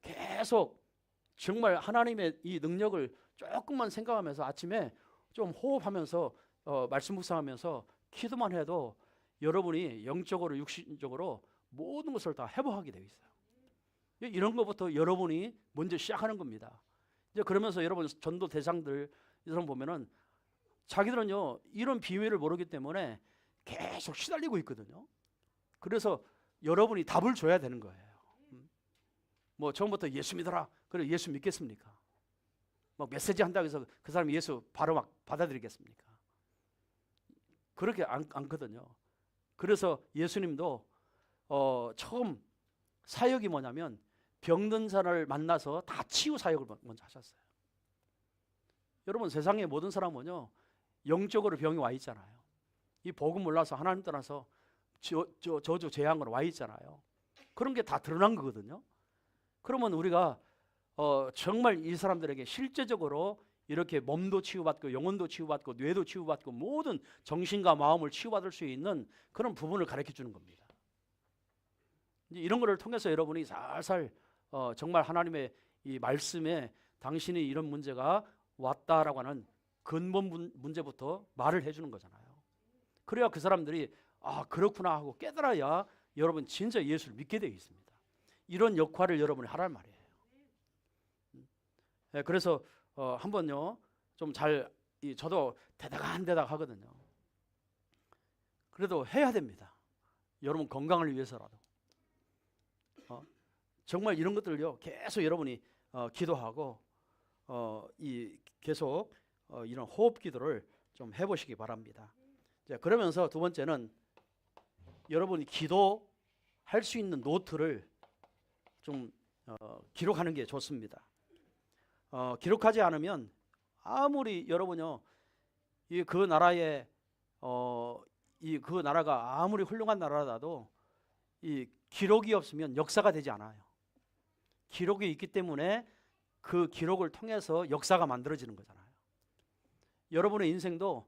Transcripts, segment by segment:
계속 정말 하나님의 이 능력을 조금만 생각하면서 아침에 좀 호흡하면서 말씀 묵상하면서 기도만 해도 여러분이 영적으로 육신적으로 모든 것을 다 회복하게 되어 있어요. 이런 것부터 여러분이 먼저 시작하는 겁니다. 이제 그러면서 여러분 전도 대상들 이런 보면은 자기들은요 이런 비밀을 모르기 때문에 계속 시달리고 있거든요. 그래서 여러분이 답을 줘야 되는 거예요. 뭐 처음부터 예수 믿어라. 그래 예수 믿겠습니까? 막 메시지 한다고 해서 그 사람이 예수 바로 막 받아들이겠습니까? 그렇게 않거든요. 그래서 예수님도 처음 사역이 뭐냐면 병든 사람을 만나서 다 치유 사역을 먼저 하셨어요. 여러분 세상의 모든 사람은요 영적으로 병이 와 있잖아요. 이 복음 몰라서 하나님 떠나서 저주 재앙으로 와 있잖아요. 그런 게 다 드러난 거거든요. 그러면 우리가 정말 이 사람들에게 실제적으로 이렇게 몸도 치유받고 영혼도 치유받고 뇌도 치유받고 모든 정신과 마음을 치유받을 수 있는 그런 부분을 가르쳐 주는 겁니다. 이제 이런 것을 통해서 여러분이 살살 정말 하나님의 이 말씀에 당신이 이런 문제가 왔다라고 하는 근본 문제부터 말을 해주는 거잖아요. 그래야 그 사람들이 아 그렇구나 하고 깨달아야 여러분 진짜 예수를 믿게 되어 있습니다. 이런 역할을 여러분이 하란 말이에요. 네, 그래서 한번요 좀 잘 저도 대다각 하거든요. 그래도 해야 됩니다. 여러분 건강을 위해서라도 정말 이런 것들을요 계속 여러분이 기도하고 계속 이런 호흡 기도를 좀 해보시기 바랍니다. 자, 그러면서 두 번째는 여러분이 기도할 수 있는 노트를 좀 기록하는 게 좋습니다. 기록하지 않으면 아무리 여러분요 그 나라의 그 나라가 아무리 훌륭한 나라라도 이 기록이 없으면 역사가 되지 않아요. 기록이 있기 때문에 그 기록을 통해서 역사가 만들어지는 거잖아요. 여러분의 인생도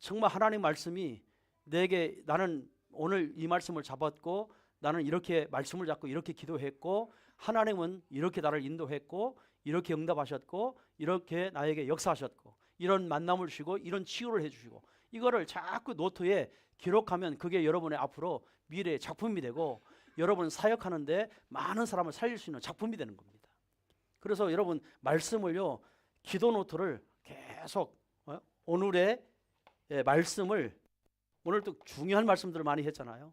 정말 하나님 말씀이 내게 나는 오늘 이 말씀을 잡았고 나는 이렇게 말씀을 잡고 이렇게 기도했고 하나님은 이렇게 나를 인도했고 이렇게 응답하셨고 이렇게 나에게 역사하셨고 이런 만남을 주시고 이런 치유를 해주시고 이거를 자꾸 노트에 기록하면 그게 여러분의 앞으로 미래의 작품이 되고 여러분 사역하는데 많은 사람을 살릴 수 있는 작품이 되는 겁니다. 그래서 여러분 말씀을요 기도 노트를 계속 오늘의 말씀을 오늘 또 중요한 말씀들을 많이 했잖아요.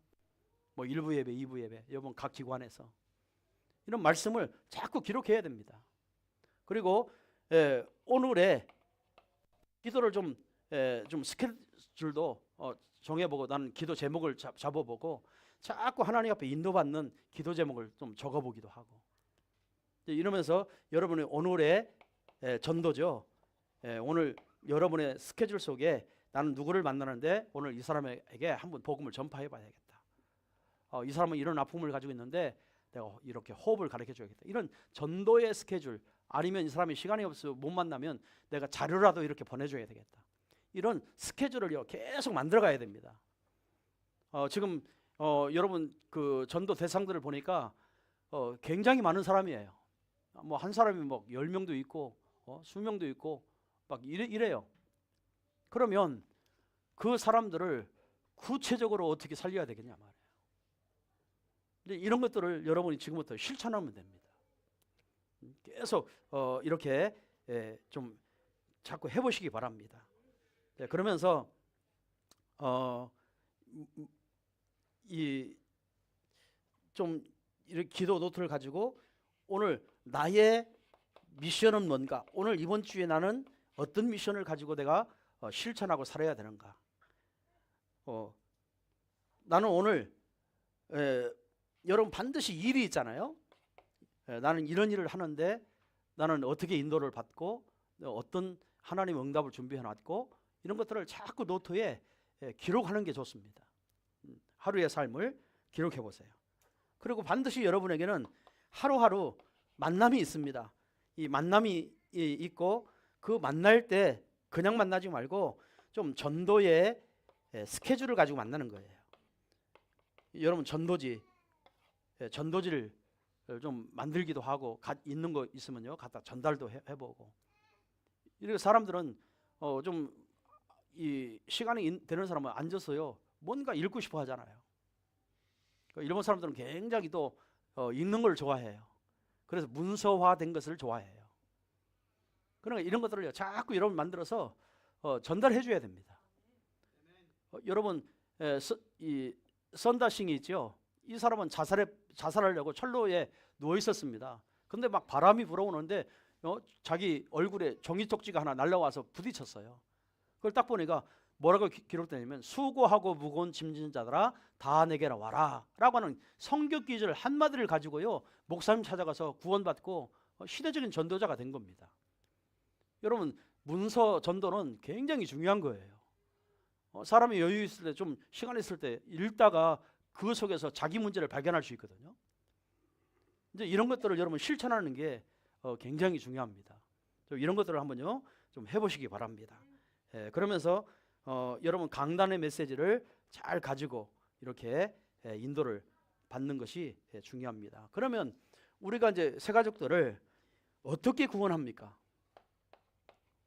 뭐 1부 예배, 2부 예배, 여러분 각 기관에서 이런 말씀을 자꾸 기록해야 됩니다. 그리고 오늘의 기도를 좀 스케줄도 정해보고 나는 기도 제목을 잡아보고 자꾸 하나님 앞에 인도받는 기도 제목을 좀 적어보기도 하고 이러면서 여러분의 오늘의 전도죠. 오늘 여러분의 스케줄 속에 나는 누구를 만나는데 오늘 이 사람에게 한번 복음을 전파해 봐야겠다. 이 사람은 이런 아픔을 가지고 있는데 내가 이렇게 호흡을 가르쳐 줘야겠다. 이런 전도의 스케줄 아니면 이 사람이 시간이 없어 못 만나면 내가 자료라도 이렇게 보내줘야 되겠다. 이런 스케줄을요 계속 만들어 가야 됩니다. 지금 여러분 그 전도 대상들을 보니까 굉장히 많은 사람이에요. 뭐 한 사람이 뭐 10명도 있고 수명도 있고 막 이래요. 그러면 그 사람들을 구체적으로 어떻게 살려야 되겠냐 말이에요. 근데 이런 것들을 여러분이 지금부터 실천하면 됩니다. 계속 이렇게 좀 자꾸 해보시기 바랍니다. 그러면서 좀 이렇게 기도 노트를 가지고 오늘 나의 미션은 뭔가, 오늘 이번 주에 나는 어떤 미션을 가지고 내가 실천하고 살아야 되는가. 나는 오늘 여러분 반드시 일이 있잖아요. 나는 이런 일을 하는데 나는 어떻게 인도를 받고 어떤 하나님 응답을 준비해 놨고 이런 것들을 자꾸 노트에 기록하는 게 좋습니다. 하루의 삶을 기록해 보세요. 그리고 반드시 여러분에게는 하루하루 만남이 있습니다. 이 만남이 있고 그 만날 때 그냥 만나지 말고 좀 전도의 스케줄을 가지고 만나는 거예요. 여러분 전도지를 좀 만들기도 하고 있는 거 있으면요 갖다 전달도 해보고. 이렇게 사람들은 좀 이 시간이 되는 사람은 앉아서요 뭔가 읽고 싶어 하잖아요. 일본 사람들은 굉장히 또 읽는 걸 좋아해요. 그래서 문서화된 것을 좋아해요. 그러니까 이런 것들을 자꾸 여러분 만들어서 전달해 줘야 됩니다. 여러분 이 선다싱이 있죠. 이 사람은 자살하려고 철로에 누워 있었습니다. 근데 막 바람이 불어오는데 자기 얼굴에 종이 쪽지가 하나 날라와서 부딪혔어요. 그걸 딱 보니까 뭐라고 기록되냐면 수고하고 무거운 짐진 자들아 다 내게로 와라 라고 하는 성경 기절 한마디를 가지고요 목사님 찾아가서 구원받고 시대적인 전도자가 된 겁니다. 여러분 문서 전도는 굉장히 중요한 거예요. 사람이 여유 있을 때 좀 시간 있을 때 읽다가 그 속에서 자기 문제를 발견할 수 있거든요. 이제 이런 것들을 여러분 실천하는 게 굉장히 중요합니다. 이런 것들을 한번요 좀 해보시기 바랍니다. 그러면서 여러분 강단의 메시지를 잘 가지고 이렇게 인도를 받는 것이 중요합니다. 그러면 우리가 이제 새 가족들을 어떻게 구원합니까?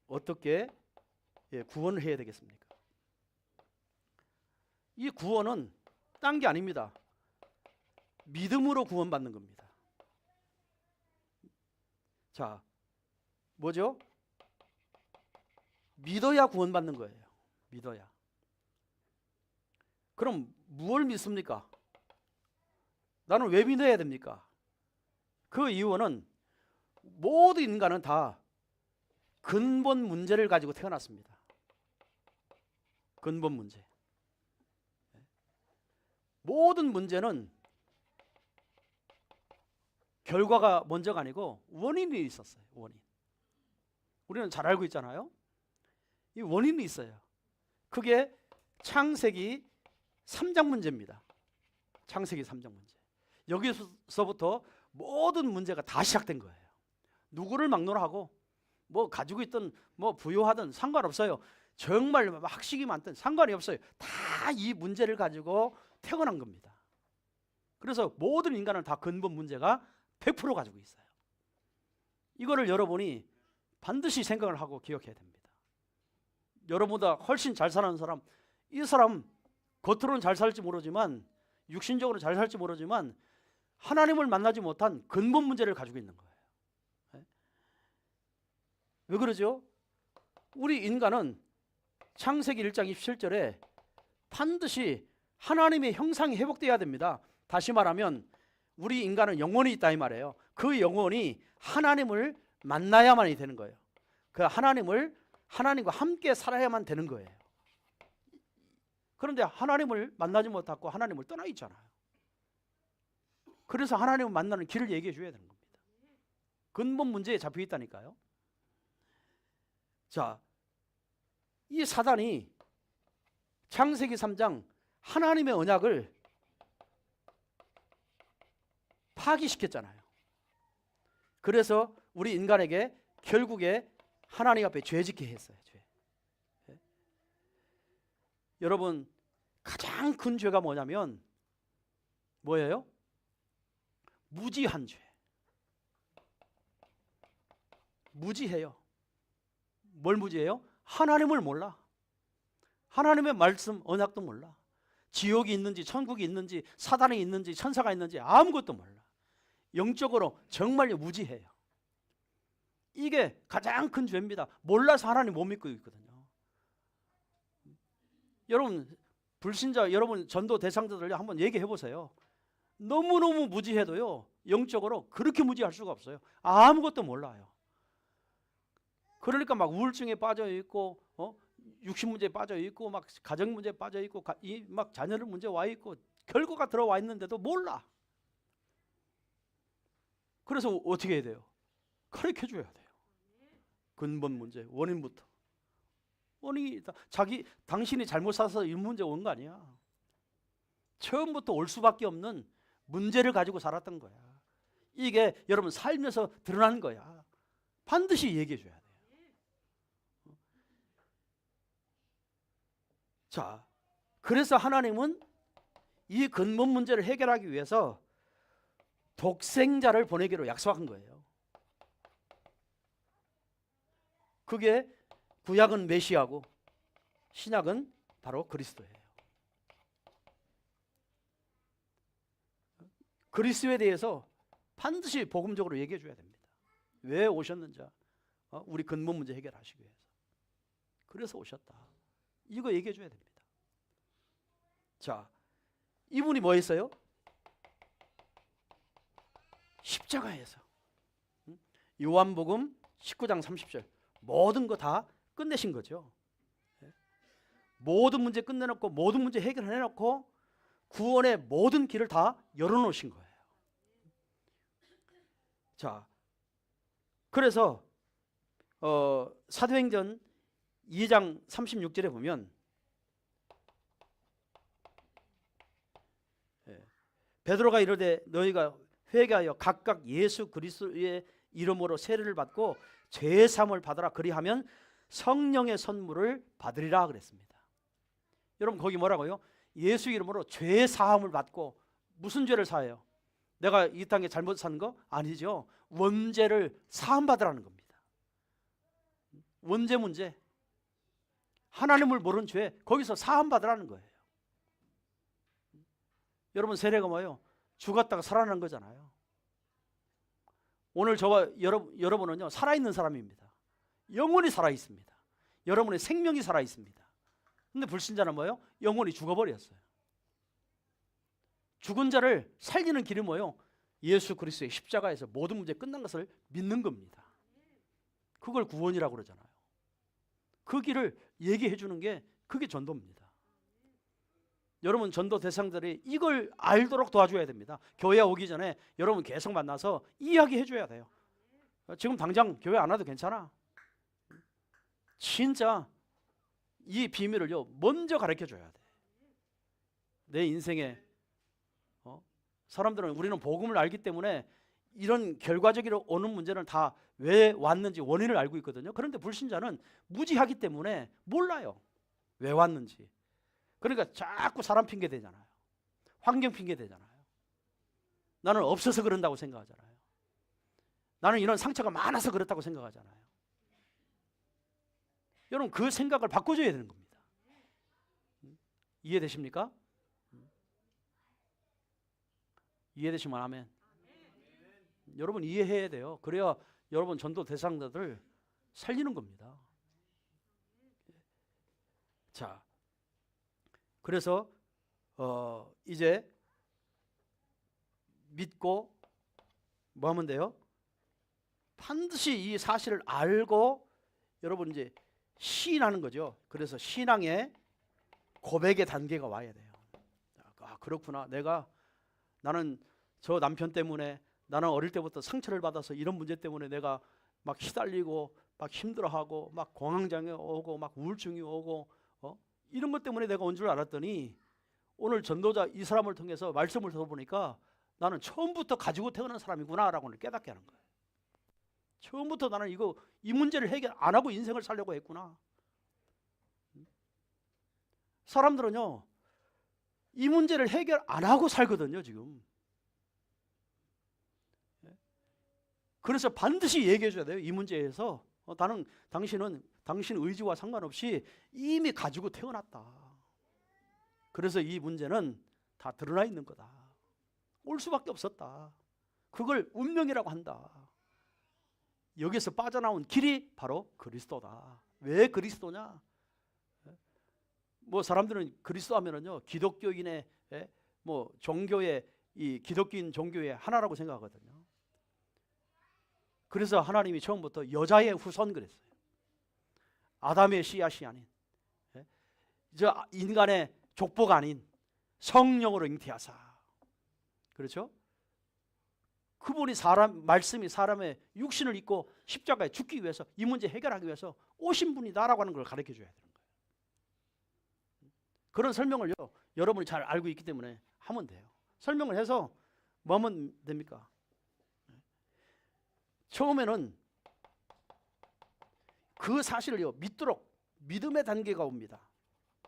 어떻게 구원을 해야 되겠습니까? 이 구원은 딴 게 아닙니다. 믿음으로 구원받는 겁니다. 자, 뭐죠? 믿어야 구원받는 거예요. 믿어야. 그럼 무엇을 믿습니까? 나는 왜 믿어야 됩니까? 그 이유는 모든 인간은 다 근본 문제를 가지고 태어났습니다. 근본 문제. 모든 문제는 결과가 먼저가 아니고 원인이 있었어요. 원인. 우리는 잘 알고 있잖아요. 이 원인이 있어요. 그게 창세기 3장 문제입니다. 창세기 3장 문제. 여기서부터 모든 문제가 다 시작된 거예요. 누구를 막론하고 뭐 가지고 있던 뭐 부유하든 상관없어요. 정말 학식이 많든 상관이 없어요. 다 이 문제를 가지고 태어난 겁니다. 그래서 모든 인간은 다 근본 문제가 100% 가지고 있어요. 이거를 여러분이 반드시 생각을 하고 기억해야 됩니다. 여러분보다 훨씬 잘 사는 사람, 이 사람 겉으로는 잘 살지 모르지만 육신적으로 잘 살지 모르지만 하나님을 만나지 못한 근본 문제를 가지고 있는 거예요. 왜 그러죠? 우리 인간은 창세기 1장 27절에 반드시 하나님의 형상이 회복되어야 됩니다. 다시 말하면 우리 인간은 영혼이 있다 이 말이에요. 그 영혼이 하나님을 만나야만이 되는 거예요. 그 하나님과 함께 살아야만 되는 거예요. 그런데 하나님을 만나지 못하고 하나님을 떠나 있잖아요. 그래서 하나님을 만나는 길을 얘기해 줘야 되는 겁니다. 근본 문제에 잡혀 있다니까요. 자, 이 사단이 창세기 3장 하나님의 언약을 파기시켰잖아요. 그래서 우리 인간에게 결국에 하나님 앞에 죄짓게 했어요. 죄. 여러분 가장 큰 죄가 뭐냐면 뭐예요? 무지한 죄. 무지해요. 뭘 무지해요? 하나님을 몰라. 하나님의 말씀, 언약도 몰라. 지옥이 있는지 천국이 있는지 사단이 있는지 천사가 있는지 아무것도 몰라. 영적으로 정말 무지해요. 이게 가장 큰 죄입니다. 몰라서 하나님 못 믿고 있거든요. 여러분 불신자 여러분 전도 대상자들 한번 얘기해 보세요. 너무너무 무지해도요 영적으로 그렇게 무지할 수가 없어요. 아무것도 몰라요. 그러니까 막 우울증에 빠져 있고 육신 문제에 빠져 있고 막 가정 문제에 빠져 있고 막 자녀들 문제 와 있고 결과가 들어와 있는데도 몰라. 그래서 어떻게 해야 돼요? 가르쳐 줘야 돼요. 근본 문제, 원인부터. 원인이 당신이 잘못 살아서 이 문제 온 거 아니야. 처음부터 올 수밖에 없는 문제를 가지고 살았던 거야. 이게 여러분 살면서 드러나는 거야. 반드시 얘기해 줘야 돼요. 자, 그래서 하나님은 이 근본 문제를 해결하기 위해서 독생자를 보내기로 약속한 거예요. 그게 구약은 메시아고 신약은 바로 그리스도예요. 그리스도에 대해서 반드시 복음적으로 얘기해 줘야 됩니다. 왜 오셨는지 우리 근본 문제 해결하시기 위해서. 그래서 오셨다. 이거 얘기해 줘야 됩니다. 자, 이분이 뭐 했어요? 십자가에서 요한복음 19장 30절 모든 거 다 끝내신 거죠. 모든 문제 끝내놓고 모든 문제 해결해놓고 구원의 모든 길을 다 열어놓으신 거예요. 자, 그래서 사도행전 2장 36절에 보면 베드로가 이르되 너희가 회개하여 각각 예수 그리스도의 이름으로 세례를 받고 죄 사함을 받으라 그리하면 성령의 선물을 받으리라 그랬습니다. 여러분 거기 뭐라고요? 예수 이름으로 죄 사함을 받고 무슨 죄를 사해요? 내가 이 땅에 잘못 산 거? 아니죠. 원죄를 사함 받으라는 겁니다. 원죄 문제. 하나님을 모르는 죄 거기서 사함 받으라는 거예요. 여러분 세례가 뭐예요? 죽었다가 살아난 거잖아요. 오늘 저와 여러분은요 살아있는 사람입니다. 영혼이 살아있습니다. 여러분의 생명이 살아있습니다. 근데 불신자는 뭐예요? 영혼이 죽어버렸어요. 죽은 자를 살리는 길이 뭐예요? 예수 그리스도의 십자가에서 모든 문제 끝난 것을 믿는 겁니다. 그걸 구원이라고 그러잖아요. 그 길을 얘기해 주는 게 그게 전도입니다. 여러분 전도 대상들이 이걸 알도록 도와줘야 됩니다. 교회 오기 전에 여러분 계속 만나서 이야기해 줘야 돼요. 지금 당장 교회 안 와도 괜찮아. 진짜 이 비밀을요 먼저 가르쳐 줘야 돼. 내 인생에 사람들은 우리는 복음을 알기 때문에 이런 결과적으로 오는 문제는 다 왜 왔는지 원인을 알고 있거든요. 그런데 불신자는 무지하기 때문에 몰라요. 왜 왔는지. 그러니까 자꾸 사람 핑계 대잖아요. 환경 핑계 대잖아요. 나는 없어서 그런다고 생각하잖아요. 나는 이런 상처가 많아서 그렇다고 생각하잖아요. 여러분 그 생각을 바꿔줘야 되는 겁니다. 이해되십니까? 이해되시면 아멘. 여러분 이해해야 돼요. 그래야 여러분 전도 대상자들 살리는 겁니다. 자, 그래서 이제 믿고 뭐 하면 돼요? 반드시 이 사실을 알고 여러분 이제 시인하는 거죠. 그래서 신앙의 고백의 단계가 와야 돼요. 아, 그렇구나. 나는 저 남편 때문에 나는 어릴 때부터 상처를 받아서 이런 문제 때문에 내가 막 시달리고 막 힘들어하고 막 공황장애 오고 막 우울증이 오고 이런 것 때문에 내가 온 줄 알았더니 오늘 전도자 이 사람을 통해서 말씀을 들어보니까 나는 처음부터 가지고 태어난 사람이구나라고 깨닫게 하는 거예요. 처음부터 나는 이 문제를 해결 안 하고 인생을 살려고 했구나. 사람들은요 이 문제를 해결 안 하고 살거든요 지금. 그래서 반드시 얘기해 줘야 돼요. 이 문제에서 당신은 당신 의지와 상관없이 이미 가지고 태어났다. 그래서 이 문제는 다 드러나 있는 거다. 올 수밖에 없었다. 그걸 운명이라고 한다. 여기서 빠져나온 길이 바로 그리스도다. 왜 그리스도냐? 뭐 사람들은 그리스도 하면은요 기독교인의 뭐 종교의 이 기독교인 종교의 하나라고 생각하거든요. 그래서 하나님이 처음부터 여자의 후손 그랬어요. 아담의 씨앗이 아닌 저 인간의 족보가 아닌 성령으로 잉태하사. 그렇죠? 그분이 말씀이 사람의 육신을 입고 십자가에 죽기 위해서 이 문제 해결하기 위해서 오신 분이다라고 하는 걸 가르쳐 줘야 되는 거예요. 그런 설명을요 여러분이 잘 알고 있기 때문에 하면 돼요. 설명을 해서 뭐 하면 됩니까? 처음에는 그 사실을요 믿도록 믿음의 단계가 옵니다.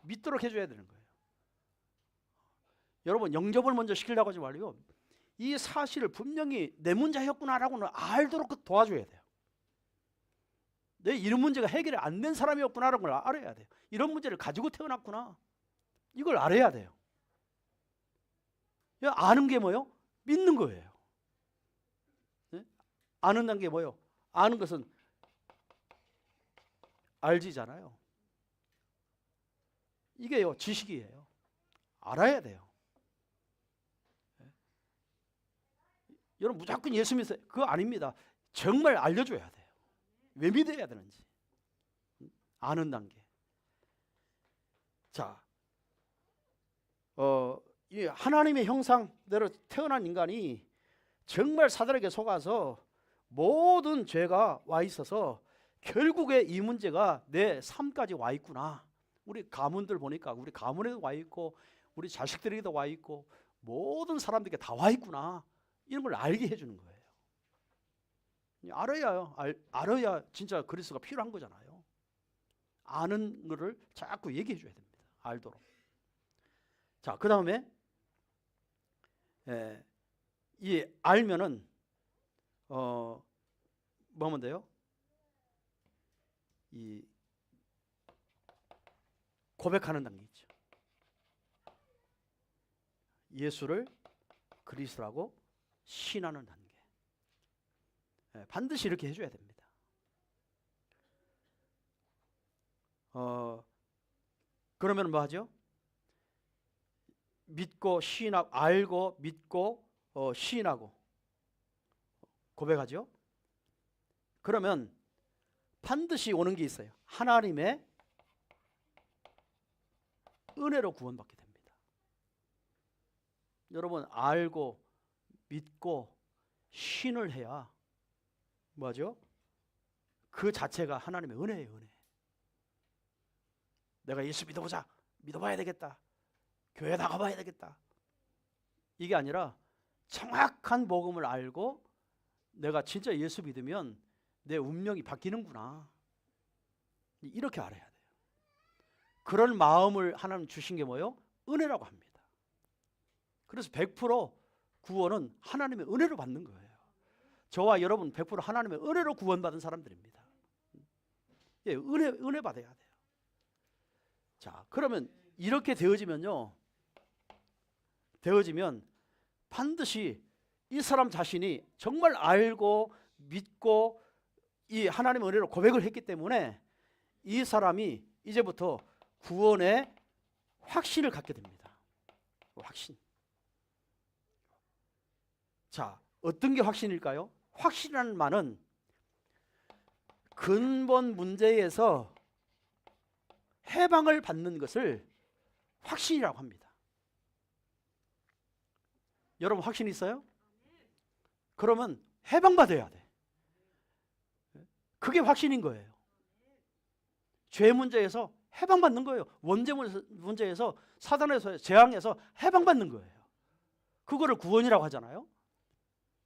믿도록 해줘야 되는 거예요. 여러분 영접을 먼저 시키려고 하지 말고요 이 사실을 분명히 내 문제였구나라고는 알도록 도와줘야 돼요. 내 이런 문제가 해결이 안 된 사람이었구나라는 걸 알아야 돼요. 이런 문제를 가지고 태어났구나. 이걸 알아야 돼요. 아는 게 뭐요? 믿는 거예요. 네? 아는다는 게 뭐요? 아는 것은 알지잖아요. 이게요, 지식이에요. 알아야 돼요. 네? 여러분 무조건 예수 믿으세요. 그거 아닙니다. 정말 알려줘야 돼요. 왜 믿어야 되는지 아는 단계. 자, 이 하나님의 형상대로 태어난 인간이 정말 사단에게 속아서 모든 죄가 와 있어서 결국에 이 문제가 내 삶까지 와 있구나. 우리 가문들 보니까 우리 가문에도 와 있고 우리 자식들에게도 와 있고 모든 사람들에게 다 와 있구나. 이런 걸 알게 해주는 거예요. 알아야 진짜 그리스도가 필요한 거잖아요. 아는 거를 자꾸 얘기해 줘야 됩니다. 알도록. 자, 그 다음에 이 알면은 뭐면 돼요? 이 고백하는 단계 있죠. 예수를 그리스도라고 신하는 단계. 반드시 이렇게 해줘야 됩니다. 그러면 뭐 하죠? 믿고 시인하고, 알고 믿고 시인하고 고백하죠. 그러면 반드시 오는 게 있어요. 하나님의 은혜로 구원받게 됩니다. 여러분 알고 믿고 신을 해야 뭐죠? 그 자체가 하나님의 은혜예요. 은혜. 내가 예수 믿어보자. 믿어봐야 되겠다. 교회 나가봐야 되겠다. 이게 아니라 정확한 복음을 알고 내가 진짜 예수 믿으면 내 운명이 바뀌는구나. 이렇게 알아야 돼요. 그런 마음을 하나님 주신 게 뭐예요? 은혜라고 합니다. 그래서 100% 구원은 하나님의 은혜로 받는 거예요. 저와 여러분 100% 하나님의 은혜로 구원받은 사람들입니다. 예, 은혜 받아야 돼요. 자, 그러면 이렇게 되어지면 반드시 이 사람 자신이 정말 알고 믿고 이 하나님의 은혜로 고백을 했기 때문에 이 사람이 이제부터 구원의 확신을 갖게 됩니다. 확신. 자, 어떤 게 확신일까요? 확신이라는 말은 근본 문제에서 해방을 받는 것을 확신이라고 합니다. 여러분 확신 있어요? 그러면 해방받아야 돼. 그게 확신인 거예요. 죄 문제에서 해방받는 거예요. 원죄 문제에서 사단에서 재앙에서 해방받는 거예요. 그거를 구원이라고 하잖아요.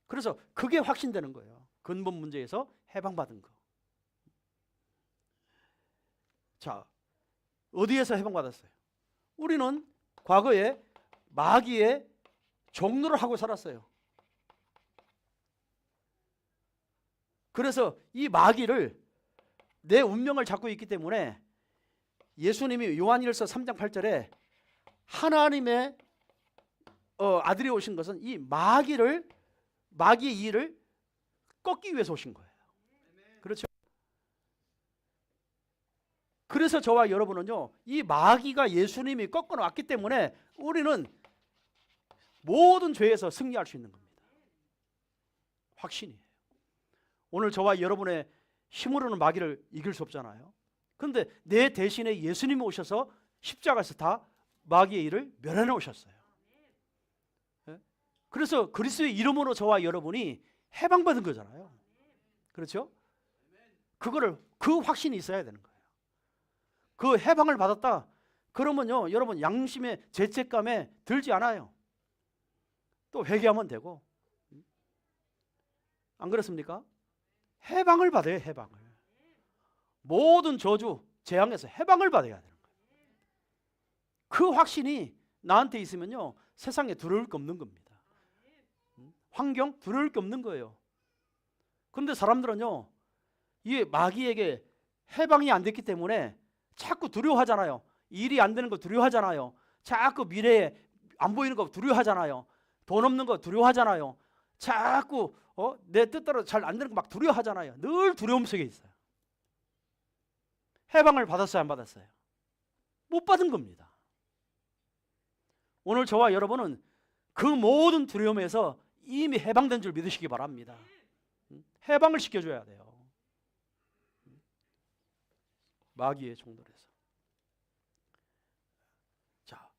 그래서 그게 확신되는 거예요. 근본 문제에서 해방받은 거. 자, 어디에서 해방받았어요? 우리는 과거에 마귀의 종노를 하고 살았어요. 그래서 이 마귀를 내 운명을 잡고 있기 때문에 예수님이 요한일서 3장 8절에 하나님의 아들이 오신 것은 이 마귀의 일을 꺾기 위해서 오신 거예요. 그렇죠? 그래서 저와 여러분은요, 이 마귀가 예수님이 꺾어 놨기 때문에 우리는 모든 죄에서 승리할 수 있는 겁니다. 확신이에요. 오늘 저와 여러분의 힘으로는 마귀를 이길 수 없잖아요. 그런데 내 대신에 예수님이 오셔서 십자가에서 다 마귀의 일을 멸해 놓으셨어요. 그래서 그리스도의 이름으로 저와 여러분이 해방받은 거잖아요. 그렇죠? 그 확신이 있어야 되는 거예요. 그 해방을 받았다. 그러면요, 여러분 양심의 죄책감에 들지 않아요. 또 회개하면 되고. 안 그렇습니까? 해방을 받아요. 해방을. 모든 저주, 재앙에서 해방을 받아야 되는 거예요. 그 확신이 나한테 있으면요, 세상에 두려울 게 없는 겁니다. 환경 두려울 게 없는 거예요. 그런데 사람들은요, 이 마귀에게 해방이 안 됐기 때문에 자꾸 두려워하잖아요. 일이 안 되는 거 두려워하잖아요. 자꾸 미래에 안 보이는 거 두려워하잖아요. 돈 없는 거 두려워하잖아요. 자꾸 내 뜻대로 잘 안 되는 거 막 두려워하잖아요. 늘 두려움 속에 있어요. 해방을 받았어요, 안 받았어요? 못 받은 겁니다. 오늘 저와 여러분은 그 모든 두려움에서 이미 해방된 줄 믿으시기 바랍니다. 해방을 시켜줘야 돼요. 마귀의 종들에서. 자,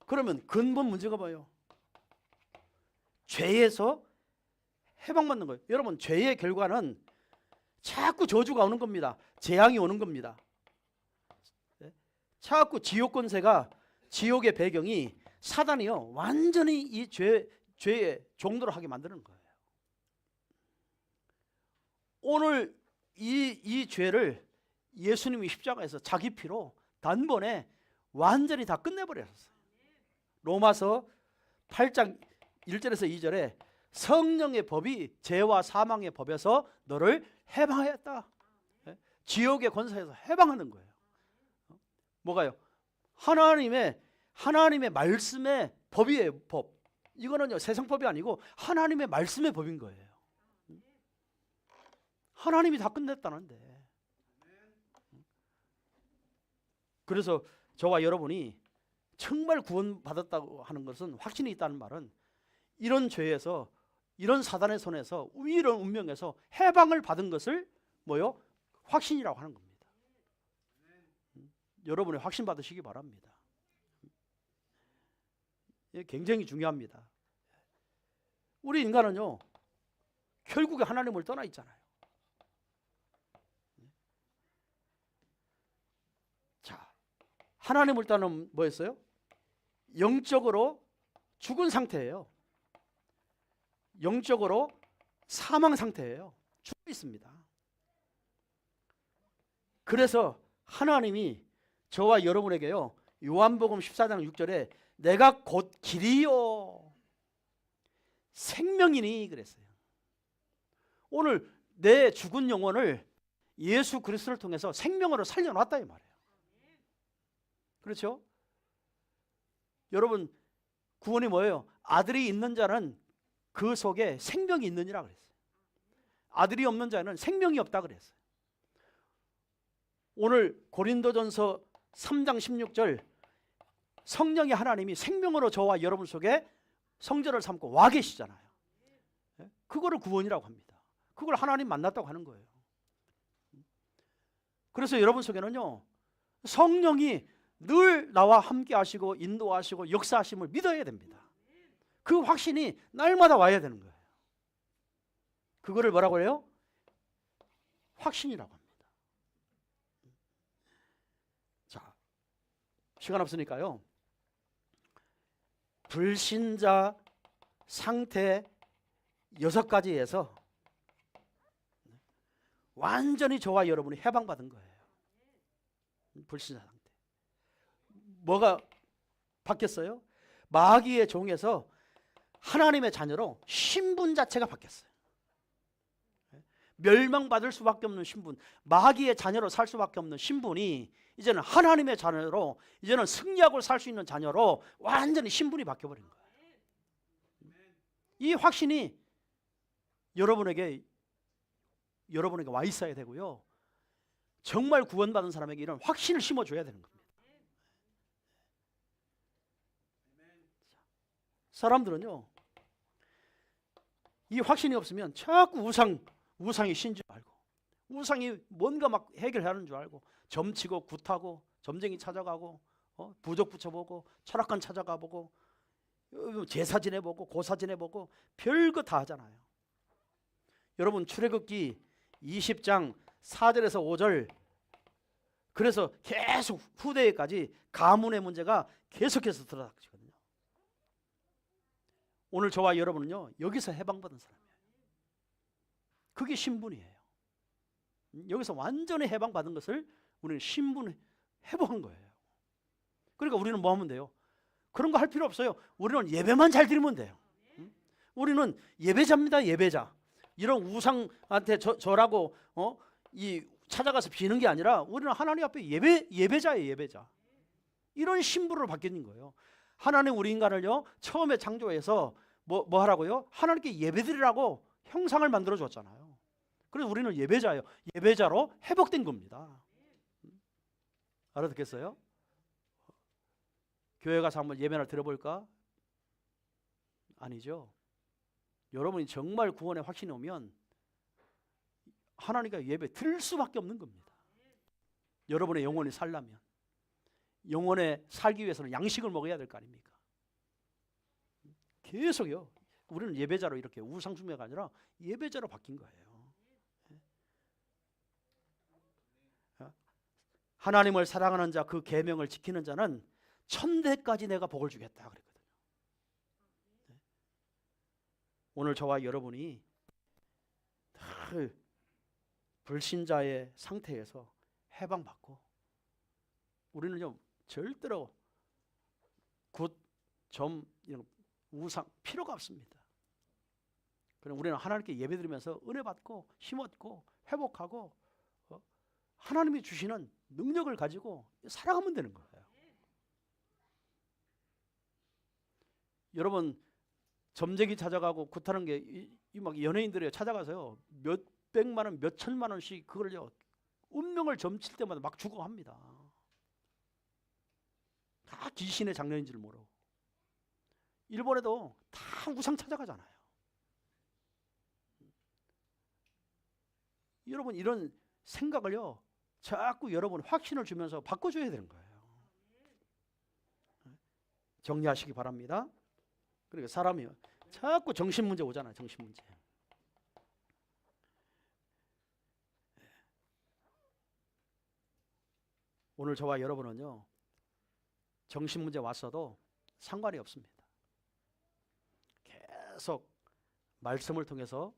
그러면 근본 문제가 뭐예요? 죄에서 해방받는 거예요. 여러분, 죄의 결과는 자꾸 저주가 오는 겁니다. 재앙이 오는 겁니다. 자꾸 지옥 권세가, 지옥의 배경이 사단이요, 완전히 이 죄의 종도를 하게 만드는 거예요. 오늘 이 죄를 예수님이 십자가에서 자기 피로 단번에 완전히 다 끝내버렸어요. 로마서 8장 1절에서 2절에 성령의 법이 죄와 사망의 법에서 너를 해방하였다. 지옥의 권세에서 해방하는 거예요. 뭐가요? 하나님의 말씀의 법이에요. 법. 이거는요, 세상법이 아니고 하나님의 말씀의 법인 거예요. 하나님이 다 끝냈다는데. 그래서 저와 여러분이 정말 구원받았다고 하는 것은, 확신이 있다는 말은 이런 죄에서, 이런 사단의 손에서, 이런 운명에서 해방을 받은 것을 뭐요? 확신이라고 하는 겁니다. 여러분이 확신 받으시기 바랍니다. 이게 굉장히 중요합니다. 우리 인간은요, 결국에 하나님을 떠나 있잖아요. 자, 하나님을 떠나면 뭐였어요? 영적으로 죽은 상태예요. 영적으로 사망 상태예요. 죽어 있습니다. 그래서 하나님이 저와 여러분에게요, 요한복음 14장 6절에 내가 곧 길이요 생명이니 그랬어요. 오늘 내 죽은 영혼을 예수 그리스도를 통해서 생명으로 살려놨다 이 말이에요. 그렇죠? 여러분, 구원이 뭐예요? 아들이 있는 자는 그 속에 생명이 있느니라 그랬어요. 아들이 없는 자는 생명이 없다 그랬어요. 오늘 고린도전서 3장 16절, 성령의 하나님이 생명으로 저와 여러분 속에 성전을 삼고 와 계시잖아요. 그거를 구원이라고 합니다. 그걸 하나님 만났다고 하는 거예요. 그래서 여러분 속에는요, 성령이 늘 나와 함께 하시고 인도하시고 역사하심을 믿어야 됩니다. 그 확신이 날마다 와야 되는 거예요. 그거를 뭐라고 해요? 확신이라고 합니다. 자, 시간 없으니까요, 불신자 상태 6가지에서 완전히 저와 여러분이 해방받은 거예요. 불신자 상태. 뭐가 바뀌었어요? 마귀의 종에서 하나님의 자녀로 신분 자체가 바뀌었어요. 멸망받을 수밖에 없는 신분, 마귀의 자녀로 살 수밖에 없는 신분이 이제는 하나님의 자녀로, 이제는 승리하고 살 수 있는 자녀로 완전히 신분이 바뀌어버린 거예요. 이 확신이 여러분에게 와 있어야 되고요, 정말 구원받은 사람에게 이런 확신을 심어줘야 되는 겁니다. 사람들은요, 이 확신이 없으면 자꾸 우상이 신 줄 알고, 우상이 뭔가 막 해결하는 줄 알고, 점치고 굿하고 점쟁이 찾아가고 부적 붙여보고 철학관 찾아가보고 제사 지내보고 고사 지내보고 별거 다 하잖아요. 여러분, 출애굽기 20장 4절에서 5절, 그래서 계속 후대에까지 가문의 문제가 계속해서 드러나거든요. 오늘 저와 여러분은요, 여기서 해방받은 사람이에요. 그게 신분이에요. 여기서 완전히 해방받은 것을 우리는 신분 회복한 거예요. 그러니까 우리는 뭐 하면 돼요? 그런 거 할 필요 없어요. 우리는 예배만 잘 드리면 돼요. 우리는 예배자입니다. 예배자. 이런 우상한테 절하고 이 찾아가서 비는 게 아니라 우리는 하나님 앞에 예배자예요. 예배자. 이런 신분으로 바뀌는 거예요. 하나님 우리 인간을요 처음에 창조해서 뭐 하라고요? 하나님께 예배드리라고 형상을 만들어 줬잖아요. 그래서 우리는 예배자예요. 예배자로 회복된 겁니다. 알아듣겠어요? 교회 가서 한번 예배를 드려볼까? 아니죠. 여러분이 정말 구원의 확신이 오면 하나님께 예배 드릴 수밖에 없는 겁니다. 여러분의 영혼이 살려면, 영혼에 살기 위해서는 양식을 먹어야 될 거 아닙니까? 계속요. 우리는 예배자로 이렇게 우상숭배가 아니라 예배자로 바뀐 거예요. 하나님을 사랑하는 자, 그 계명을 지키는 자는 천대까지 내가 복을 주겠다 그랬거든요. 오늘 저와 여러분이 불신자의 상태에서 해방받고 우리는요 절대로 점 이런 우상 필요가 없습니다. 그럼 우리는 하나님께 예배드리면서 은혜 받고 힘 얻고 회복하고 하나님이 주시는 능력을 가지고 살아가면 되는 거예요. 여러분 점쟁이 찾아가고 굿하는 게 막 연예인들이 찾아가서요 몇 백만 원, 몇 천만 원씩 그걸요 운명을 점칠 때마다 막 주고 합니다. 다 귀신의 장난인 줄 모르고. 일본에도 다 우상 찾아가잖아요. 여러분 이런 생각을요 자꾸 여러분 확신을 주면서 바꿔줘야 되는 거예요. 정리하시기 바랍니다. 그러니까 사람이 자꾸 정신 문제 오잖아요. 정신 문제. 오늘 저와 여러분은요 정신 문제 왔어도 상관이 없습니다. 계속 말씀을 통해서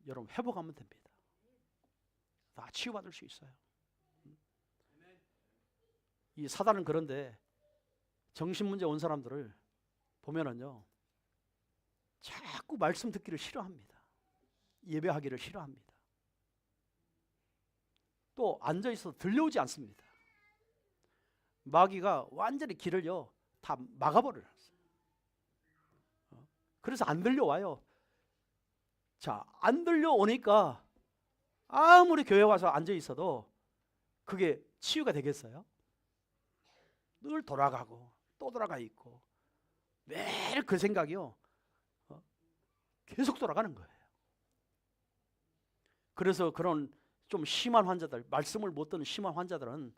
여러분 회복하면 됩니다. 다 치유받을 수 있어요. 이 사단은 그런데 정신 문제 온 사람들을 보면은요 자꾸 말씀 듣기를 싫어합니다. 예배하기를 싫어합니다. 또 앉아 있어도 들려오지 않습니다. 마귀가 완전히 길을요 다 막아버려요. 그래서 안 들려와요. 자, 안 들려오니까 아무리 교회 와서 앉아 있어도 그게 치유가 되겠어요? 늘 돌아가고 또 돌아가 있고 매일 그 생각이요 계속 돌아가는 거예요. 그래서 그런 좀 심한 환자들, 말씀을 못 듣는 심한 환자들은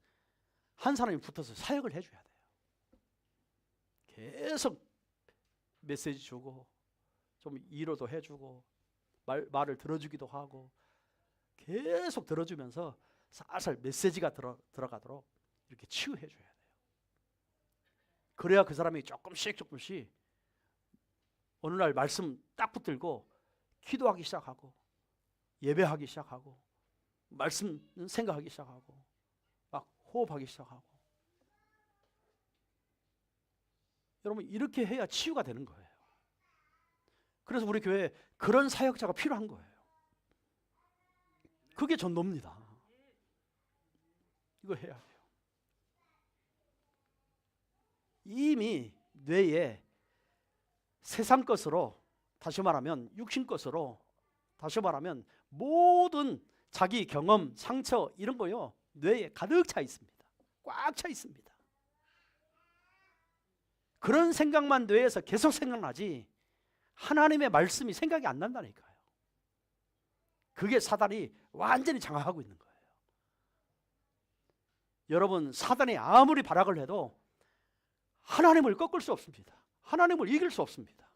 한 사람이 붙어서 사역을 해줘야 돼요. 계속 메시지 주고 좀 위로도 해주고 말을 들어주기도 하고 계속 들어주면서 살살 메시지가 들어가도록 이렇게 치유해 줘야 돼요. 그래야 그 사람이 조금씩 어느 날 말씀 딱 붙들고 기도하기 시작하고 예배하기 시작하고 말씀 생각하기 시작하고 막 호흡하기 시작하고. 여러분 이렇게 해야 치유가 되는 거예요. 그래서 우리 교회에 그런 사역자가 필요한 거예요. 그게 전도입니다. 이거 해야 돼요. 이미 뇌에 세상 것으로, 다시 말하면 육신 것으로, 다시 말하면 모든 자기 경험, 상처 이런 거요 뇌에 가득 차 있습니다. 꽉 차 있습니다. 그런 생각만 뇌에서 계속 생각나지 하나님의 말씀이 생각이 안 난다니까요. 그게 사단이 완전히 장악하고 있는 거예요. 여러분 사단이 아무리 발악을 해도 하나님을 꺾을 수 없습니다. 하나님을 이길 수 없습니다.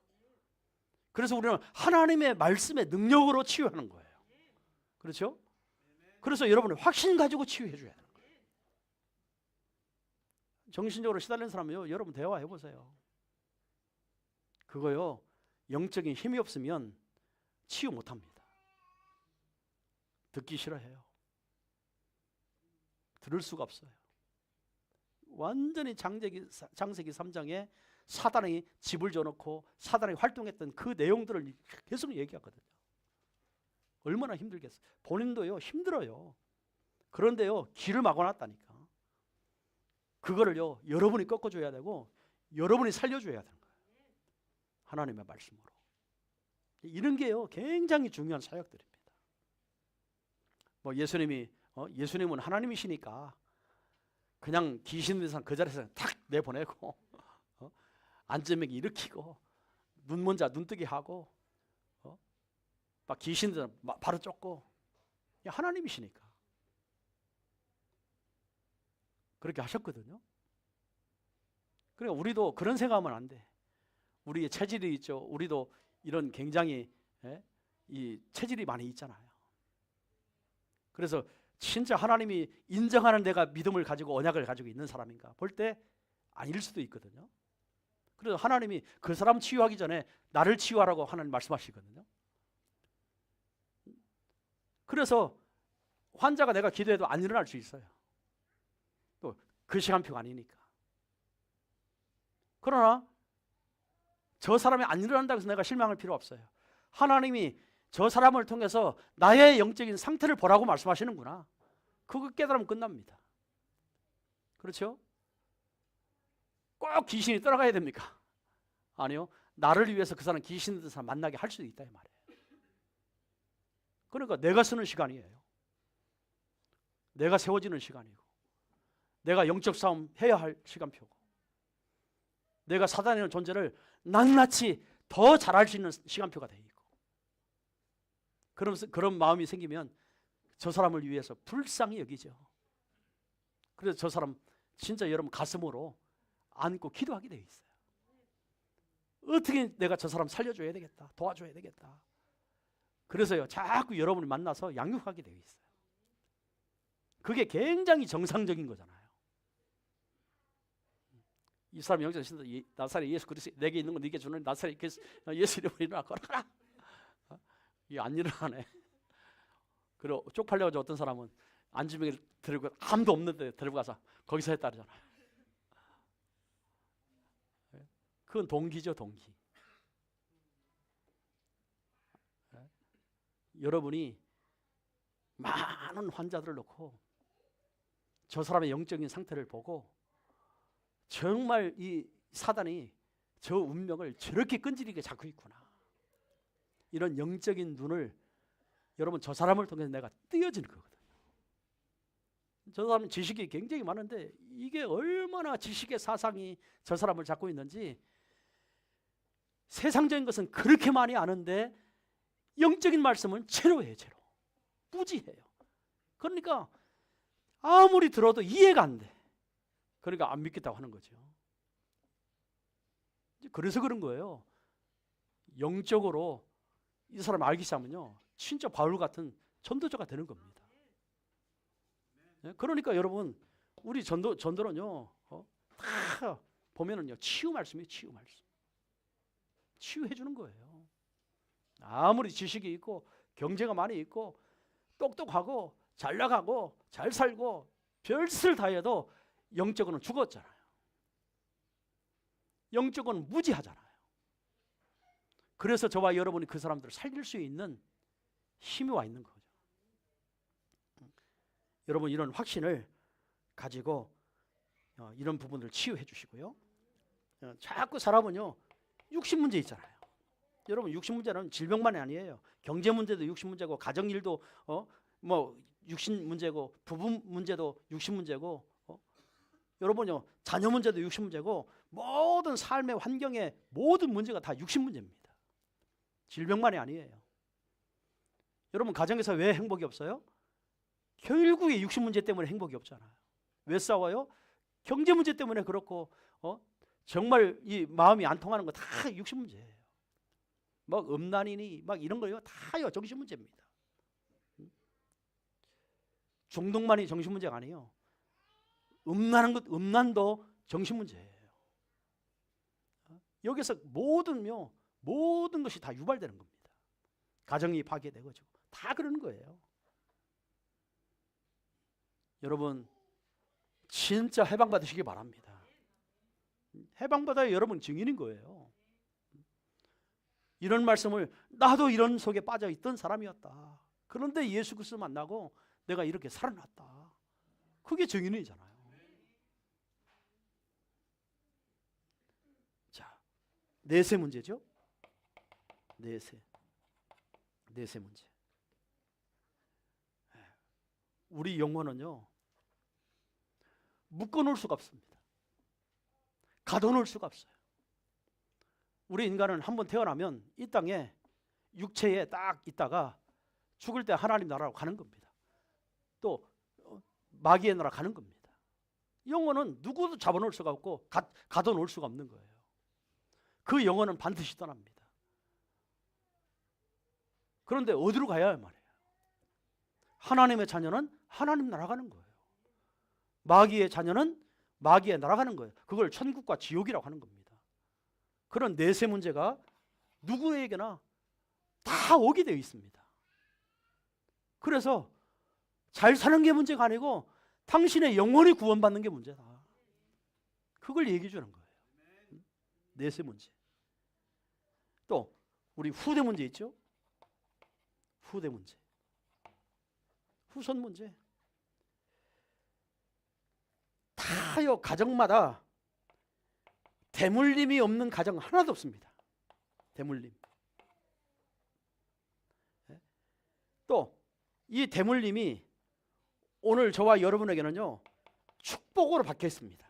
그래서 우리는 하나님의 말씀의 능력으로 치유하는 거예요. 그렇죠? 그래서 여러분이 확신 가지고 치유해 줘야 되는 거예요. 정신적으로 시달린 사람은요 여러분 대화해 보세요. 그거요 영적인 힘이 없으면 치유 못합니다. 듣기 싫어해요. 들을 수가 없어요. 완전히 창세기 3장에 사단이 집을 줘놓고 사단이 활동했던 그 내용들을 계속 얘기하거든요. 얼마나 힘들겠어요. 본인도요 힘들어요. 그런데요 길을 막아놨다니까. 그거를요 여러분이 꺾어줘야 되고 여러분이 살려줘야 되는 거예요. 하나님의 말씀으로. 이런 게요 굉장히 중요한 사역들입니다. 뭐 예수님은 하나님이시니까 그냥 귀신 있는 사람 그 자리에서 탁 내보내고 안전병기 일으키고 눈 먼 자 눈뜨게 하고 막 귀신들 바로 쫓고 하나님이시니까 그렇게 하셨거든요. 그러니까 우리도 그런 생각하면 안 돼. 우리의 체질이 있죠. 우리도 이런 굉장히 이 체질이 많이 있잖아요. 그래서 진짜 하나님이 인정하는 내가 믿음을 가지고 언약을 가지고 있는 사람인가 볼 때 아닐 수도 있거든요. 그래서 하나님이 그 사람 치유하기 전에 나를 치유하라고 하나님 말씀하시거든요. 그래서 환자가 내가 기도해도 안 일어날 수 있어요. 또 그 시간표가 아니니까. 그러나 저 사람이 안 일어난다고 해서 내가 실망할 필요 없어요. 하나님이 저 사람을 통해서 나의 영적인 상태를 보라고 말씀하시는구나. 그거 깨달으면 끝납니다. 그렇죠? 꼭 귀신이 떠나가야 됩니까? 아니요. 나를 위해서 그 사람 귀신 있는 사람 만나게 할 수도 있다 이 말이에요. 그러니까 내가 쓰는 시간이에요. 내가 세워지는 시간이고 내가 영적 싸움 해야 할 시간표고 내가 사단이라는 존재를 낱낱이 더 잘할 수 있는 시간표가 돼 있고 그런 마음이 생기면 저 사람을 위해서 불쌍히 여기죠. 그래서 저 사람 진짜 여러분 가슴으로 안고 기도하게 돼 있어요. 어떻게 내가 저 사람 살려줘야 되겠다. 도와줘야 되겠다. 그래서요 자꾸 여러분을 만나서 양육하게 되어 있어요. 그게 굉장히 정상적인 거잖아요. 이 사람 영적 신도 나사렛 예수 그리스도 내게 있는 거 네게 주는 나사렛 예수 이름으로 일어나 걸어가라. 이게 안 일어나네. 그리고 쪽팔려가지고 어떤 사람은 안주병을 들고 아무도 없는데 들고 가서 거기서 했다 그러잖아요. 그건 동기죠, 동기. 여러분이 많은 환자들을 놓고 저 사람의 영적인 상태를 보고 정말 이 사단이 저 운명을 저렇게 끈질기게 잡고 있구나. 이런 영적인 눈을 여러분 저 사람을 통해서 내가 띄어지는 거거든요. 저 사람 지식이 굉장히 많은데 이게 얼마나 지식의 사상이 저 사람을 잡고 있는지 세상적인 것은 그렇게 많이 아는데 영적인 말씀은 제로예요. 제로. 무지해요. 그러니까 아무리 들어도 이해가 안 돼. 그러니까 안 믿겠다고 하는 거죠. 그래서 그런 거예요. 영적으로 이 사람 알기 시작하면요 진짜 바울 같은 전도자가 되는 겁니다. 그러니까 여러분 우리 전도는요 다 보면은요 치유 말씀이에요. 치유 말씀. 치유해 주는 거예요. 아무리 지식이 있고 경제가 많이 있고 똑똑하고 잘 나가고 잘 살고 별짓을 다 해도 영적으로는 죽었잖아요. 영적으로는 무지하잖아요. 그래서 저와 여러분이 그 사람들을 살릴 수 있는 힘이 와 있는 거죠. 여러분 이런 확신을 가지고 이런 부분을 치유해 주시고요. 자꾸 사람은요 육신 문제 있잖아요. 여러분 육신 문제는 질병만이 아니에요. 경제 문제도 육신 문제고 가정일도 뭐 육신 문제고 부부 문제도 육신 문제고 여러분요 자녀 문제도 육신 문제고 모든 삶의 환경의 모든 문제가 다 육신 문제입니다. 질병만이 아니에요. 여러분 가정에서 왜 행복이 없어요? 결국에 육신 문제 때문에 행복이 없잖아요. 왜 싸워요? 경제 문제 때문에 그렇고 정말 이 마음이 안 통하는 거 다 육신 문제예요. 막 음란이니 막 이런 거요 다요 정신 문제입니다. 중독만이 정신 문제가 아니에요. 음란도 정신 문제예요. 여기서 모든 것이 다 유발되는 겁니다. 가정이 파괴되고 다 그러는 거예요. 여러분 진짜 해방받으시기 바랍니다. 해방받아야 여러분 증인인 거예요. 이런 말씀을 나도 이런 속에 빠져있던 사람이었다. 그런데 예수 그리스도 만나고 내가 이렇게 살아났다. 그게 증인이잖아요. 자, 내세 문제죠. 내세 문제. 우리 영혼은요, 묶어놓을 수가 없습니다. 가둬놓을 수가 없어요. 우리 인간은 한번 태어나면 이 땅에 육체에 딱 있다가 죽을 때 하나님 나라로 가는 겁니다. 또 마귀의 나라 가는 겁니다. 영혼은 누구도 잡아놓을 수가 없고 가둬놓을 수가 없는 거예요. 그 영혼은 반드시 떠납니다. 그런데 어디로 가야 할 말이에요? 하나님의 자녀는 하나님 날아가는 거예요. 마귀의 자녀는 마귀에 날아가는 거예요. 그걸 천국과 지옥이라고 하는 겁니다. 그런 내세 문제가 누구에게나 다 오게 되어 있습니다. 그래서 잘 사는 게 문제가 아니고 당신의 영혼이 구원받는 게 문제다. 그걸 얘기해 주는 거예요. 내세 문제. 또 우리 후대 문제 있죠? 후대 문제. 후손 문제. 다요 가정마다 대물림이 없는 가정 하나도 없습니다. 대물림. 또 이 대물림이 오늘 저와 여러분에게는요 축복으로 박혀 있습니다.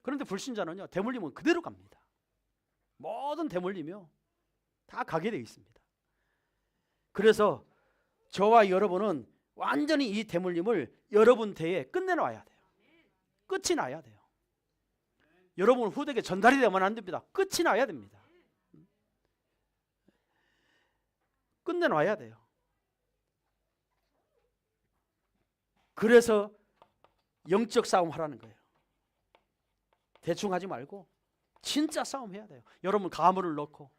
그런데 불신자는요 대물림은 그대로 갑니다. 모든 대물림이요 다 가게 되어 있습니다. 그래서 저와 여러분은 완전히 이 대물림을 여러분 대에 끝내놔야 돼요. 끝이 나야 돼요. 여러분 후대에게 전달이 되면 안 됩니다. 끝이 나야 됩니다. 끝내놔야 돼요. 그래서 영적 싸움 하라는 거예요. 대충 하지 말고 진짜 싸움 해야 돼요. 여러분 가물을 넣고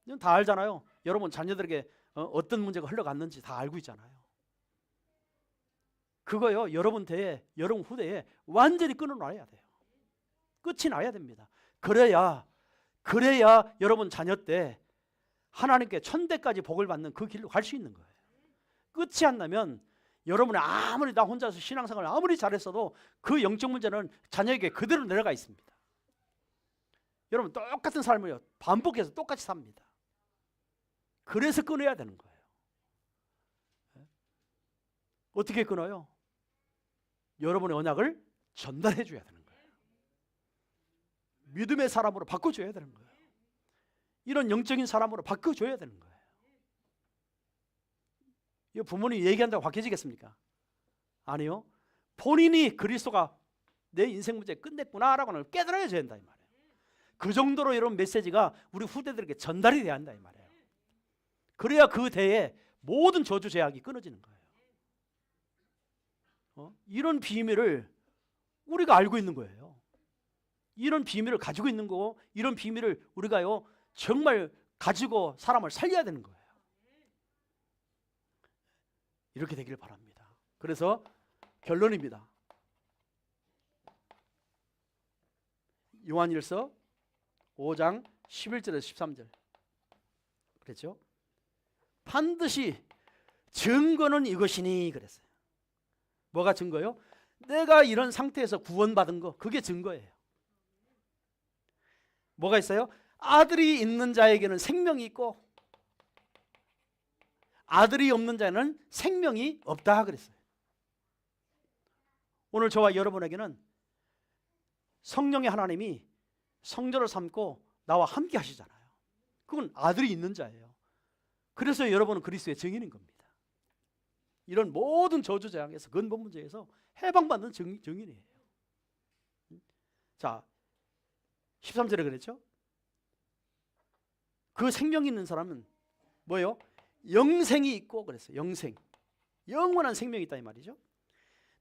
이건 다 알잖아요. 여러분 자녀들에게 어떤 문제가 흘러갔는지 다 알고 있잖아요. 그거요 여러분 대에 여러분 후대에 완전히 끊어놔야 돼요. 끝이 나야 됩니다. 그래야 여러분 자녀 때 하나님께 천대까지 복을 받는 그 길로 갈 수 있는 거예요. 끝이 안 나면 여러분이 아무리 나 혼자서 신앙생활을 아무리 잘했어도 그 영적 문제는 자녀에게 그대로 내려가 있습니다. 여러분 똑같은 삶을요 반복해서 똑같이 삽니다. 그래서 끊어야 되는 거예요. 어떻게 끊어요? 여러분의 언약을 전달해 줘야 되는 거예요. 믿음의 사람으로 바꿔줘야 되는 거예요. 이런 영적인 사람으로 바꿔줘야 되는 거예요. 이거 부모님이 얘기한다고 바뀌어지겠습니까? 아니요. 본인이 그리스도가 내 인생 문제 끝냈구나라고는 깨달아야 된다 이 말이에요. 그 정도로 이런 메시지가 우리 후대들에게 전달이 돼야 한다 이 말이에요. 그래야 그 대에 모든 저주 제약이 끊어지는 거예요. 이런 비밀을 우리가 알고 있는 거예요. 이런 비밀을 가지고 있는 거고 이런 비밀을 우리가요 정말 가지고 사람을 살려야 되는 거예요. 이렇게 되기를 바랍니다. 그래서 결론입니다. 요한일서 5장 11절에서 13절 그랬죠? 반드시 증거는 이것이니 그랬어요. 뭐가 증거요? 내가 이런 상태에서 구원받은 거 그게 증거예요. 뭐가 있어요? 아들이 있는 자에게는 생명이 있고 아들이 없는 자는 생명이 없다 그랬어요. 오늘 저와 여러분에게는 성령의 하나님이 성전을 삼고 나와 함께 하시잖아요. 그건 아들이 있는 자예요. 그래서 여러분은 그리스도의 증인인 겁니다. 이런 모든 저주 재앙에서 근본 문제에서 해방받는 증인이에요. 자, 13절에 그랬죠? 그 생명이 있는 사람은 뭐예요? 영생이 있고 그랬어요. 영생. 영원한 생명이 있다 이 말이죠.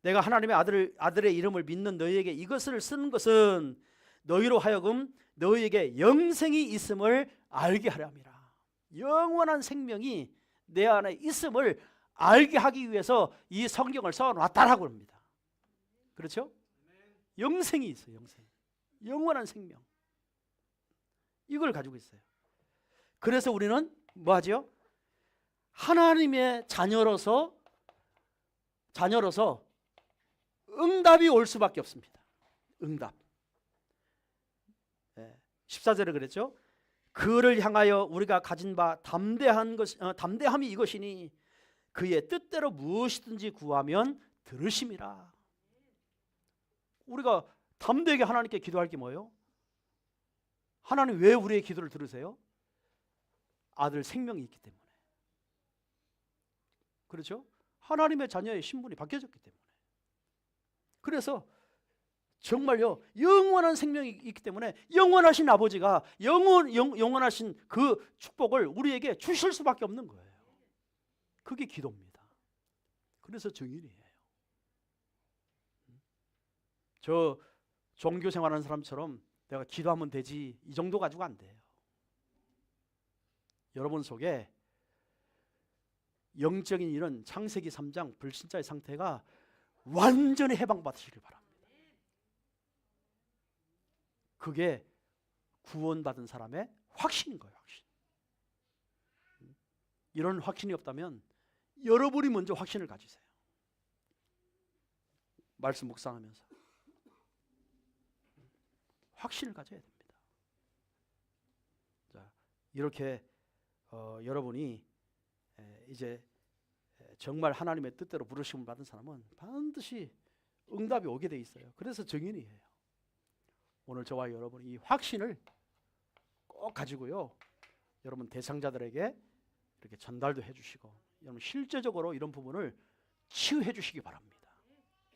내가 하나님의 아들의 이름을 믿는 너희에게 이것을 쓰는 것은 너희로 하여금 너희에게 영생이 있음을 알게 하려 함이라. 영원한 생명이 내 안에 있음을 알게 하기 위해서 이 성경을 써놨다라고 합니다. 그렇죠? 영생이 있어요. 영생. 영원한 생명. 이걸 가지고 있어요. 그래서 우리는 뭐 하죠? 하나님의 자녀로서 응답이 올 수밖에 없습니다. 응답. 14절에 그랬죠. 그를 향하여 우리가 가진 바 담대함이 이것이니 그의 뜻대로 무엇이든지 구하면 들으심이라. 우리가 담대하게 하나님께 기도할 게 뭐예요? 하나님 왜 우리의 기도를 들으세요? 아들 생명이 있기 때문에. 그렇죠? 하나님의 자녀의 신분이 바뀌어졌기 때문에. 그래서 정말요, 영원한 생명이 있기 때문에 영원하신 아버지가 영원하신 그 축복을 우리에게 주실 수밖에 없는 거예요. 그게 기도입니다. 그래서 증인이에요. 저 종교 생활하는 사람처럼 내가 기도하면 되지 이 정도 가지고 안 돼요. 여러분 속에 영적인 이런 창세기 3장 불신자의 상태가 완전히 해방받으시길 바랍니다. 그게 구원받은 사람의 확신인 거예요. 확신. 이런 확신이 없다면 여러분이 먼저 확신을 가지세요. 말씀 묵상하면서 확신을 가져야 됩니다. 자, 이렇게 여러분이 이제 정말 하나님의 뜻대로 부르심을 받은 사람은 반드시 응답이 오게 돼 있어요. 그래서 증인이에요. 오늘 저와 여러분이 이 확신을 꼭 가지고요, 여러분 대상자들에게 이렇게 전달도 해주시고, 여러분 실제적으로 이런 부분을 치유해 주시기 바랍니다.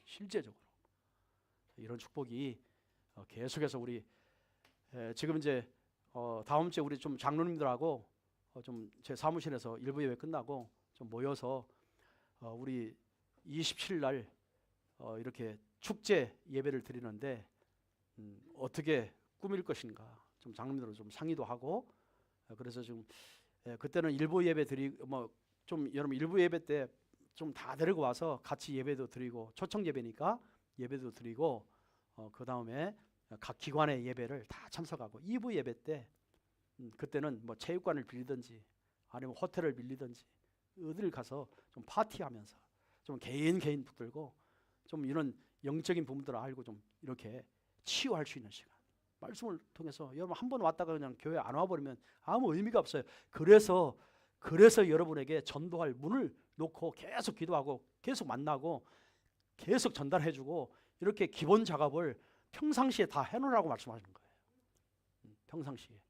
실제적으로 이런 축복이 계속해서 우리 지금 이제 다음 주에 우리 좀 장로님들하고 좀 제 사무실에서 일부 예배 끝나고 좀 모여서 우리 27일 날 이렇게 축제 예배를 드리는데 어떻게 꾸밀 것인가 좀 장로님들로 좀 상의도 하고, 그래서 좀 그때는 일부 예배 좀 여러분 일부 예배 때 좀 다 데리고 와서 같이 예배도 드리고, 초청 예배니까 예배도 드리고, 그 다음에 각 기관의 예배를 다 참석하고, 2부 예배 때 그때는 뭐 체육관을 빌리든지 아니면 호텔을 빌리든지 어디를 가서 좀 파티하면서 좀 개인 붙들고 좀 이런 영적인 부분들을 알고 좀 이렇게 치유할 수 있는 시간, 말씀을 통해서 여러분 한 번 왔다가 그냥 교회 안 와버리면 아무 의미가 없어요. 그래서 여러분에게 전도할 문을 놓고 계속 기도하고 계속 만나고 계속 전달해주고, 이렇게 기본 작업을 평상시에 다 해놓으라고 말씀하시는 거예요. 평상시에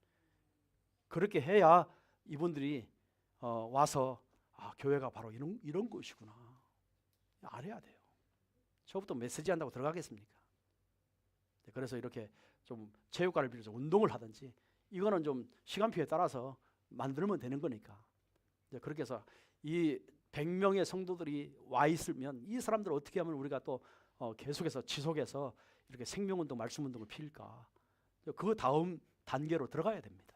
그렇게 해야 이분들이 와서 교회가 바로 이런 곳이구나 알아야 돼요. 저부터 메시지 한다고 들어가겠습니까? 그래서 이렇게 좀 체육관을 빌려서 운동을 하든지, 이거는 좀 시간표에 따라서 만들면 되는 거니까. 그렇게 해서 이 100명의 성도들이 와 있으면 이 사람들을 어떻게 하면 우리가 또 계속해서 지속해서 이렇게 생명운동, 말씀운동을 필까? 그 다음 단계로 들어가야 됩니다.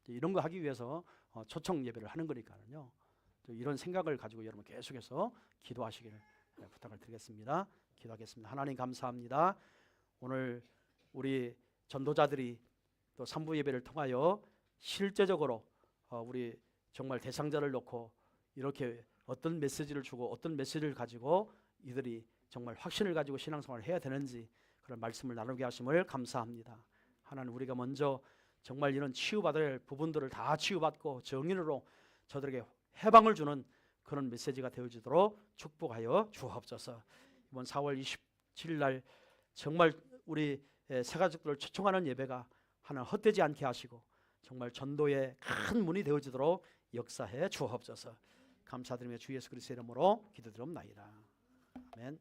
이런 거 하기 위해서 초청 예배를 하는 거니까요. 이런 생각을 가지고 여러분 계속해서 기도하시기를 부탁을 드리겠습니다. 기도하겠습니다. 하나님 감사합니다. 오늘 우리 전도자들이 또 3부 예배를 통하여 실제적으로 우리 정말 대상자를 놓고 이렇게 어떤 메시지를 주고 어떤 메시지를 가지고 이들이 정말 확신을 가지고 신앙생활을 해야 되는지 그런 말씀을 나누게 하심을 감사합니다. 하나님, 우리가 먼저 정말 이런 치유받을 부분들을 다 치유받고 정인으로 저들에게 해방을 주는 그런 메시지가 되어지도록 축복하여 주옵소서. 이번 4월 27일 날 정말 우리 새가족들을 초청하는 예배가 하나 헛되지 않게 하시고 정말 전도의 큰 문이 되어지도록 역사해 주옵소서. 감사드리며 주 예수 그리스도의 이름으로 기도드립니다. 아멘.